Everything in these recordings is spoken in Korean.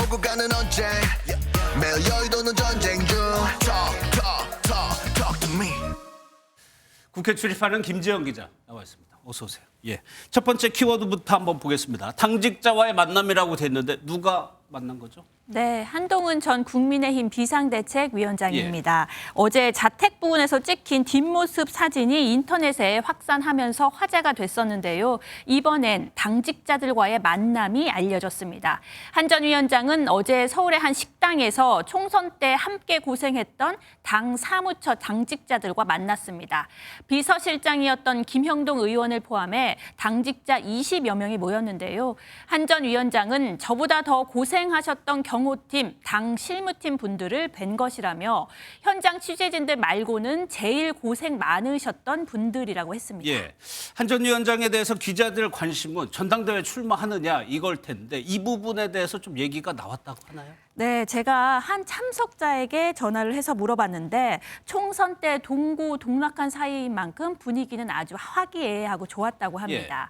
두고 가는 언제 매일 여의도는 전쟁 중 Talk to me. 국회 출입하는 김지영 기자 나와 있습니다. 어서 오세요. 예, 첫 번째 키워드부터 한번 보겠습니다. 당직자와의 만남이라고 됐는데 누가 만난 거죠? 네, 한동훈 전 국민의힘 비상대책위원장입니다. 어제 자택 부근에서 찍힌 뒷모습 사진이 인터넷에 확산하면서 화제가 됐었는데요. 이번엔 당직자들과의 만남이 알려졌습니다. 한 전 위원장은 어제 서울의 한 식당에서 총선 때 함께 고생했던 당 사무처 당직자들과 만났습니다. 비서실장이었던 김형동 의원을 포함해 당직자 20여 명이 모였는데요. 한 전 위원장은 저보다 더 고생하셨던 경호팀, 당 실무팀 분들을 뵌 것이라며 현장 취재진들 말고는 제일 고생 많으셨던 분들이라고 했습니다. 예, 한 전 위원장에 대해서 기자들 관심은 전당대회 출마하느냐 이걸 텐데 이 부분에 대해서 좀 얘기가 나왔다고 하나요? 네, 제가 한 참석자에게 전화를 해서 물어봤는데 총선 때 동고동락한 사이인 만큼 분위기는 아주 화기애애하고 좋았다고 합니다.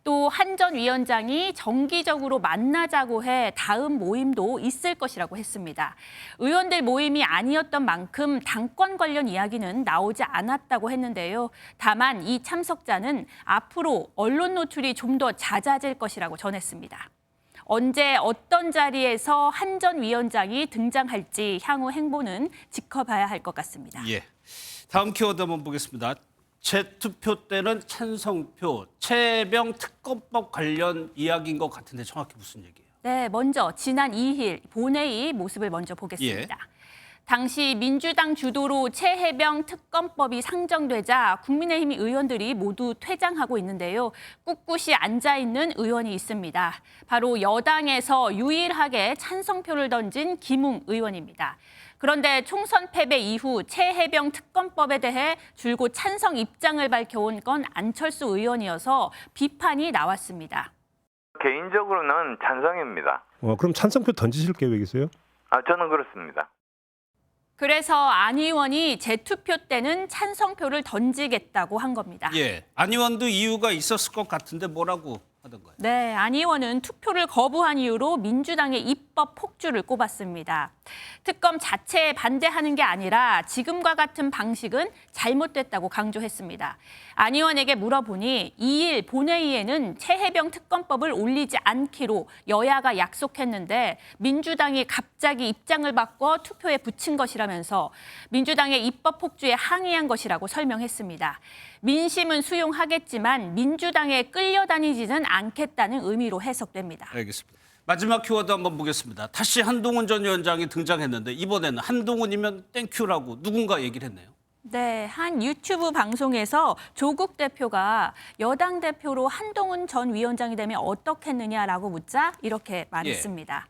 또 한 전 위원장이 정기적으로 만나자고 해 다음 모임도 있을 것이라고 했습니다. 의원들 모임이 아니었던 만큼 당권 관련 이야기는 나오지 않았다고 했는데요. 다만 이 참석자는 앞으로 언론 노출이 좀 더 잦아질 것이라고 전했습니다. 언제 어떤 자리에서 한 전 위원장이 등장할지 향후 행보는 지켜봐야 할 것 같습니다. 예, 다음 키워드 한번 보겠습니다. 재투표 때는 찬성표, 최혜병 특검법 관련 이야기인 것 같은데 정확히 무슨 얘기예요? 네, 먼저 지난 2일 본회의 모습을 먼저 보겠습니다. 당시 민주당 주도로 최혜병 특검법이 상정되자 국민의힘 의원들이 모두 퇴장하고 있는데요. 꿋꿋이 앉아있는 의원이 있습니다. 바로 여당에서 유일하게 찬성표를 던진 김웅 의원입니다. 그런데 총선 패배 이후 최혜병 특검법에 대해 줄곧 찬성 입장을 밝혀온 건 안철수 의원이어서 비판이 나왔습니다. 개인적으로는 찬성입니다. 그럼 찬성표 던지실 계획이세요? 저는 그렇습니다. 그래서 안 의원이 재투표 때는 찬성표를 던지겠다고 한 겁니다. 예, 안 의원도 이유가 있었을 것 같은데 뭐라고 하던가요? 네, 안 의원은 투표를 거부한 이유로 민주당의 입법 폭주를 꼽았습니다. 특검 자체에 반대하는 게 아니라 지금과 같은 방식은 잘못됐다고 강조했습니다. 안 의원에게 물어보니 2일 본회의에는 최혜병 특검법을 올리지 않기로 여야가 약속했는데 민주당이 갑자기 입장을 바꿔 투표에 붙인 것이라면서 민주당의 입법 폭주에 항의한 것이라고 설명했습니다. 민심은 수용하겠지만 민주당에 끌려다니지는 않겠다는 의미로 해석됩니다. 알겠습니다. 마지막 키워드 한번 보겠습니다. 다시 한동훈 전 위원장이 등장했는데 이번에는 한동훈이면 땡큐라고 누군가 얘기를 했네요. 네, 한 유튜브 방송에서 조국 대표가 여당 대표로 한동훈 전 위원장이 되면 어떻겠느냐라고 묻자 이렇게 말했습니다.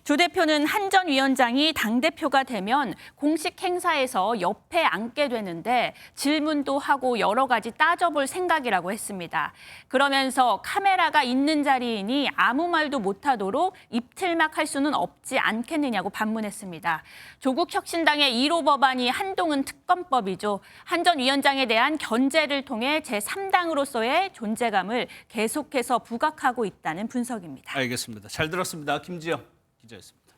조 대표는 한 전 위원장이 당대표가 되면 공식 행사에서 옆에 앉게 되는데 질문도 하고 여러 가지 따져볼 생각이라고 했습니다. 그러면서 카메라가 있는 자리이니 아무 말도 못하도록 입틀막 할 수는 없지 않겠느냐고 반문했습니다. 조국 혁신당의 1호 법안이 한동훈 특검법이죠. 한 전 위원장에 대한 견제를 통해 제3당으로서의 존재감을 계속해서 부각하고 있다는 분석입니다. 알겠습니다. 잘 들었습니다. 김지영 기자였습니다.